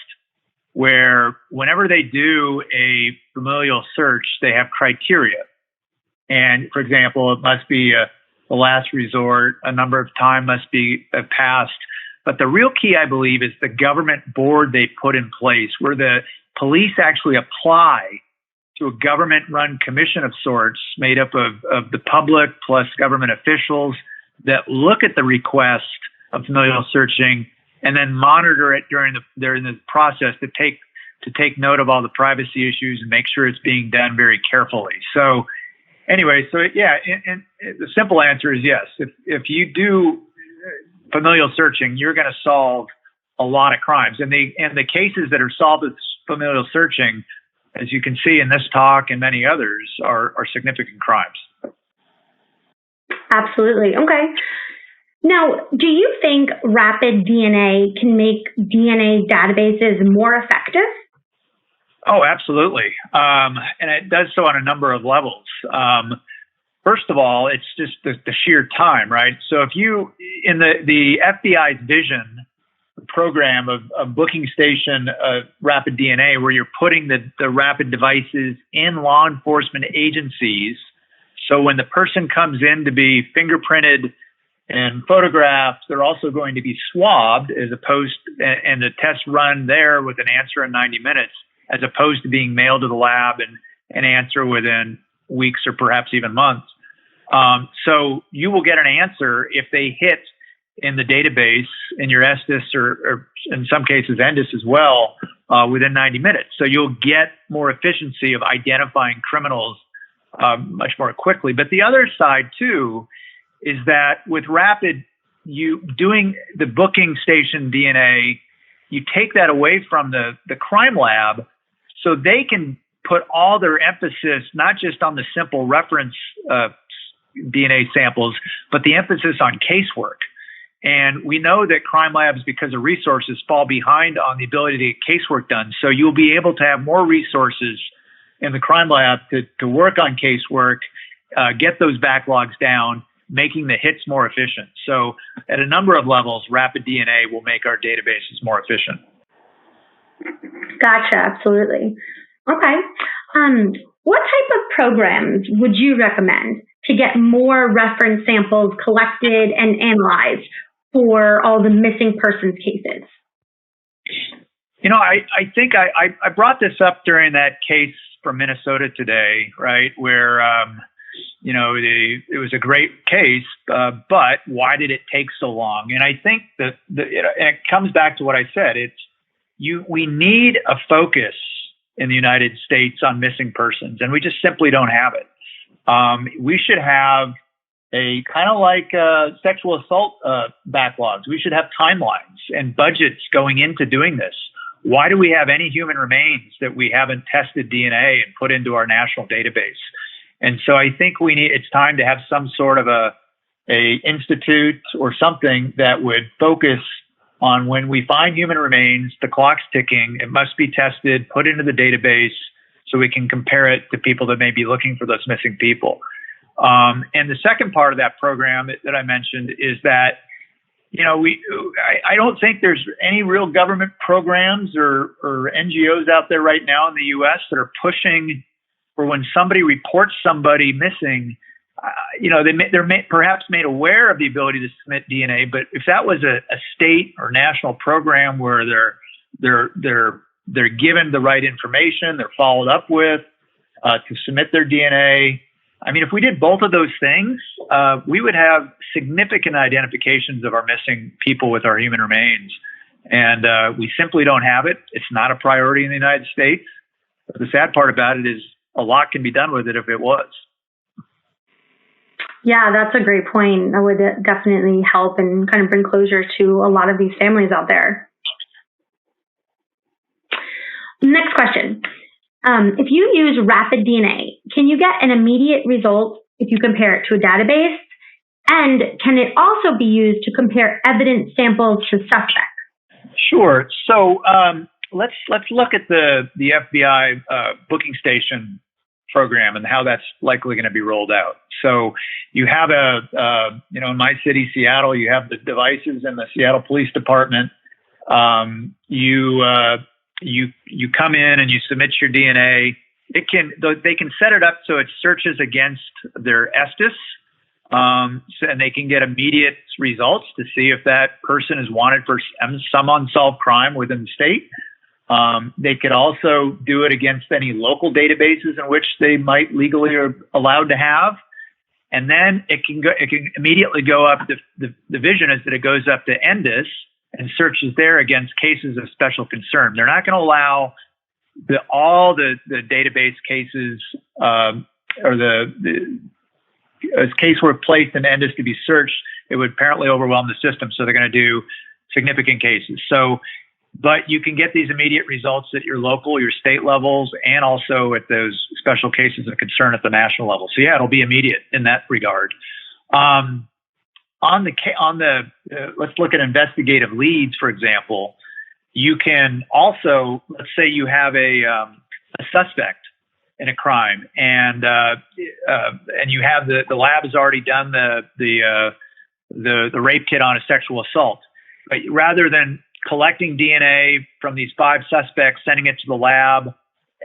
where whenever they do a familial search, they have criteria. And for example, it must be the last resort, a number of time must be passed. But the real key, I believe, is the government board they put in place, where the police actually apply to a government-run commission of sorts made up of the public plus government officials that look at the request of familial searching and then monitor it during the process to take note of all the privacy issues and make sure it's being done very carefully. So anyway, and the simple answer is yes. If you do familial searching, you're going to solve a lot of crimes. And the cases that are solved with familial searching, as you can see in this talk and many others, are significant crimes. Absolutely. Okay. Now, do you think rapid DNA can make DNA databases more effective? Oh, absolutely. And it does so on a number of levels. First of all, it's just the sheer time, right? So if you, in the FBI's vision program of booking station rapid DNA, where you're putting the rapid devices in law enforcement agencies, so when the person comes in to be fingerprinted and photographed, they're also going to be swabbed, and the test run there with an answer in 90 minutes, as opposed to being mailed to the lab and answer within weeks or perhaps even months. So you will get an answer if they hit in the database in your Estes or in some cases Endis as well within 90 minutes. So you'll get more efficiency of identifying criminals much more quickly. But the other side too is that with rapid, you doing the booking station DNA, you take that away from the crime lab, so they can put all their emphasis not just on the simple reference DNA samples, but the emphasis on casework. And we know that crime labs, because of resources, fall behind on the ability to get casework done. So you'll be able to have more resources in the crime lab to work on casework, get those backlogs down, making the hits more efficient. So at a number of levels, rapid DNA will make our databases more efficient. Gotcha, absolutely. Okay. What type of programs would you recommend to get more reference samples collected and analyzed for all the missing persons cases? You know, I think I brought this up during that case from Minnesota today, right, where, you know, it was a great case, but why did it take so long? And I think that it comes back to what I said. We need a focus in the United States on missing persons, and we just simply don't have it. We should have a kind of like sexual assault backlogs. We should have timelines and budgets going into doing this. Why do we have any human remains that we haven't tested DNA and put into our national database? And so I think it's time to have some sort of a institute or something that would focus on when we find human remains, the clock's ticking, it must be tested, put into the database so we can compare it to people that may be looking for those missing people. And the second part of that program that I mentioned is that, you know, I don't think there's any real government programs or NGOs out there right now in the U.S. that are pushing for when somebody reports somebody missing. You know, they're perhaps made aware of the ability to submit DNA, but if that was a state or national program where they're given the right information, they're followed up with to submit their DNA. I mean, if we did both of those things, we would have significant identifications of our missing people with our human remains, and we simply don't have it. It's not a priority in the United States. But the sad part about it is a lot can be done with it if it was. Yeah, that's a great point. That would definitely help and kind of bring closure to a lot of these families out there. Next question. If you use rapid DNA, can you get an immediate result if you compare it to a database? And can it also be used to compare evidence samples to suspects? Sure. So let's look at the FBI booking station program and how that's likely going to be rolled out. So you have you know, in my city, Seattle, you have the devices in the Seattle Police Department. You come in and you submit your DNA. They can set it up so it searches against their Estes, and they can get immediate results to see if that person is wanted for some unsolved crime within the state. They could also do it against any local databases in which they might legally are allowed to have. And then it can immediately go up. The vision is that it goes up to Endis and searches there against cases of special concern. They're not going to allow all the database cases as casework placed in Endis to be searched. It would apparently overwhelm the system, so they're going to do significant cases. But you can get these immediate results at your local, your state levels, and also at those special cases of concern at the national level. So yeah, it'll be immediate in that regard. Let's look at investigative leads, for example. You can also, let's say you have a suspect in a crime, and you have the lab has already done the rape kit on a sexual assault, but rather than collecting DNA from these 5 suspects, sending it to the lab,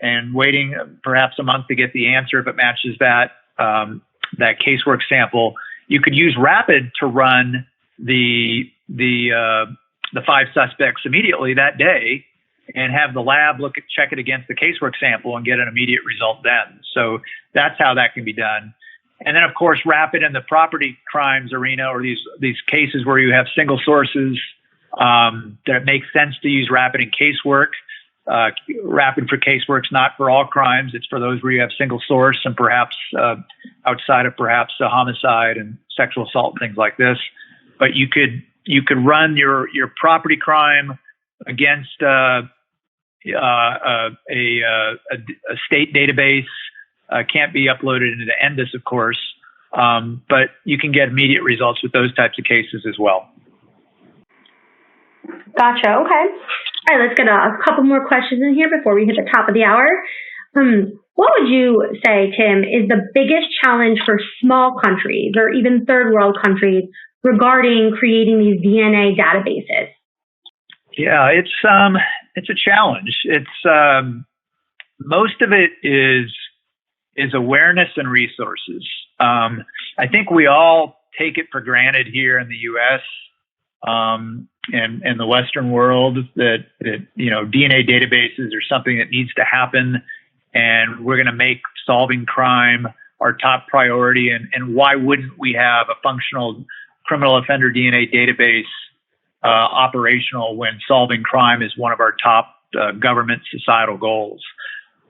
and waiting perhaps a month to get the answer if it matches that casework sample, you could use Rapid to run the 5 suspects immediately that day, and have the lab check it against the casework sample and get an immediate result then. So that's how that can be done. And then, of course, Rapid in the property crimes arena, or these cases where you have single sources, that it makes sense to use Rapid in casework. rapid for casework's not for all crimes. It's for those where you have single source and perhaps outside of perhaps a homicide and sexual assault, things like this. But you could run your property crime against a state database. Can't be uploaded into the NDIS, of course, but you can get immediate results with those types of cases as well. Gotcha. Okay. All right, let's get a couple more questions in here before we hit the top of the hour. What would you say, Tim, is the biggest challenge for small countries or even third world countries regarding creating these DNA databases? Yeah, it's a challenge. It's most of it is awareness and resources. I think we all take it for granted here in the U.S. And the Western world that DNA databases are something that needs to happen, and we're going to make solving crime our top priority. And why wouldn't we have a functional criminal offender DNA database operational when solving crime is one of our top government societal goals?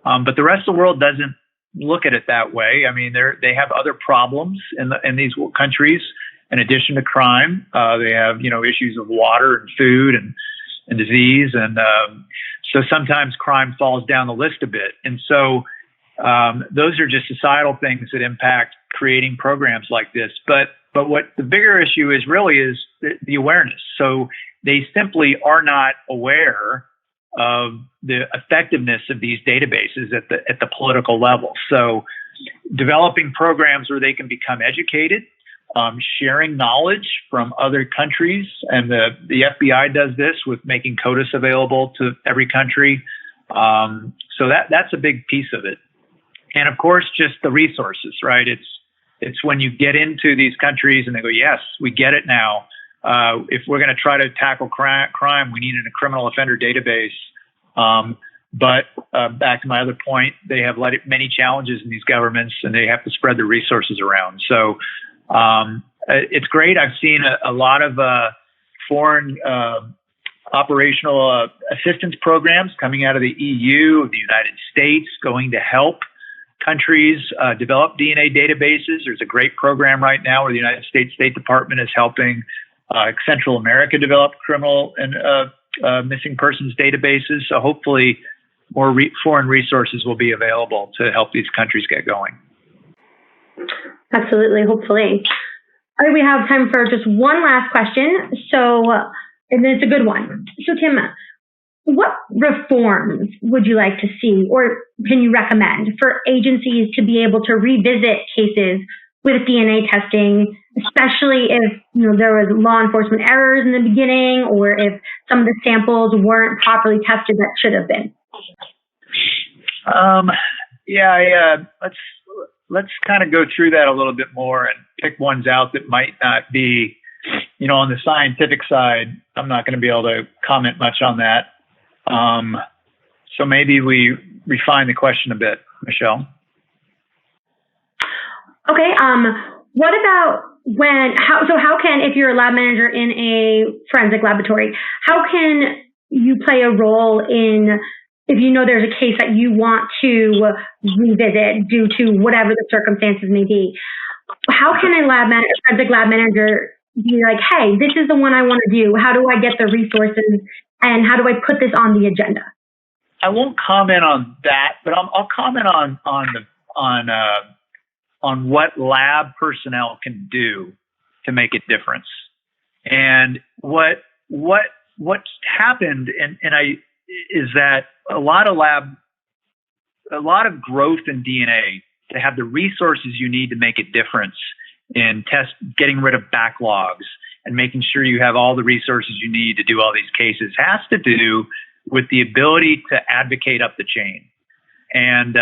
But the rest of the world doesn't look at it that way. I mean, they have other problems in these countries. In addition to crime, they have issues of water and food and disease, and so sometimes crime falls down the list a bit. And so those are just societal things that impact creating programs like this. But what the bigger issue is really is the awareness. So they simply are not aware of the effectiveness of these databases at the political level. So developing programs where they can become educated, sharing knowledge from other countries, and the FBI does this with making CODIS available to every country. So that's a big piece of it. And of course, just the resources, right? It's when you get into these countries and they go, yes, we get it now. If we're going to try to tackle crime, we need a criminal offender database. But back to my other point, they have many challenges in these governments, and they have to spread the resources around. So it's great. I've seen a lot of foreign operational assistance programs coming out of the EU, the United States, going to help countries develop DNA databases. There's a great program right now where the United States State Department is helping Central America develop criminal and missing persons databases. So hopefully more foreign resources will be available to help these countries get going. Absolutely, hopefully. All right, we have time for just one last question. So, and it's a good one. So, Tim, what reforms would you like to see, or can you recommend for agencies to be able to revisit cases with DNA testing, especially if there was law enforcement errors in the beginning, or if some of the samples weren't properly tested that should have been? Let's kind of go through that a little bit more and pick ones out that might not be, on the scientific side. I'm not going to be able to comment much on that. So maybe we refine the question a bit, Michelle. Okay. What about how can, if you're a lab manager in a forensic laboratory, how can you play a role in, if there's a case that you want to revisit due to whatever the circumstances may be? How can a forensic lab manager be like, hey, this is the one I want to do. How do I get the resources, and how do I put this on the agenda? I won't comment on that, but I'll comment on what lab personnel can do to make a difference. And what's happened, is that a lot of growth in DNA to have the resources you need to make a difference in getting rid of backlogs and making sure you have all the resources you need to do all these cases has to do with the ability to advocate up the chain. And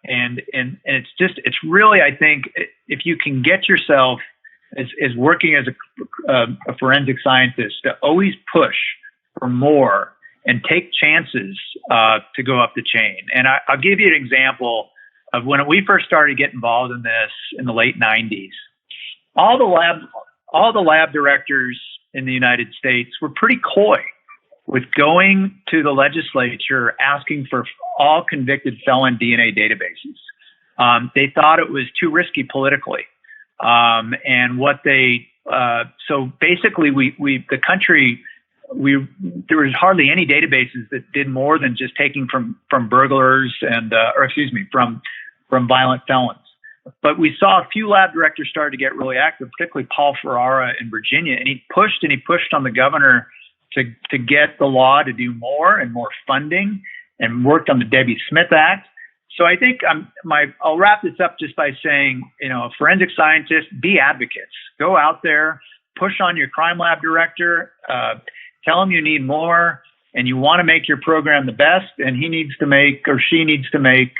it's really, I think, if you can get yourself as working as a forensic scientist to always push for more and take chances to go up the chain. And I'll give you an example of when we first started getting involved in this in the late 90s. All the lab directors in the United States were pretty coy with going to the legislature asking for all convicted felon DNA databases. They thought it was too risky politically. And what they, so basically the country, there was hardly any databases that did more than just taking from burglars and, from violent felons. But we saw a few lab directors started to get really active, particularly Paul Ferrara in Virginia, and he pushed on the governor to get the law to do more and more funding, and worked on the Debbie Smith Act. So I think I'll wrap this up just by saying, forensic scientists, be advocates. Go out there, push on your crime lab director, tell him you need more and you want to make your program the best, and he needs to make, or she needs to make,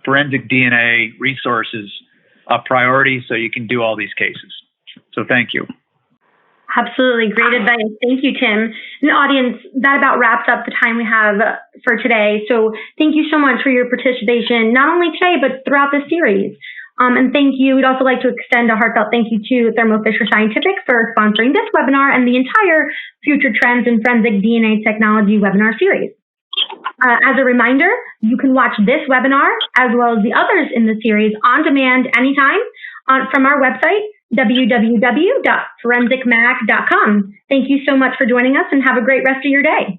forensic DNA resources a priority so you can do all these cases. So thank you. Absolutely. Great advice. Thank you, Tim. And audience, that about wraps up the time we have for today. So thank you so much for your participation, not only today, but throughout this series. And thank you. We'd also like to extend a heartfelt thank you to Thermo Fisher Scientific for sponsoring this webinar and the entire Future Trends in Forensic DNA Technology webinar series. As a reminder, you can watch this webinar as well as the others in the series on demand anytime from our website, www.forensicmag.com. Thank you so much for joining us and have a great rest of your day.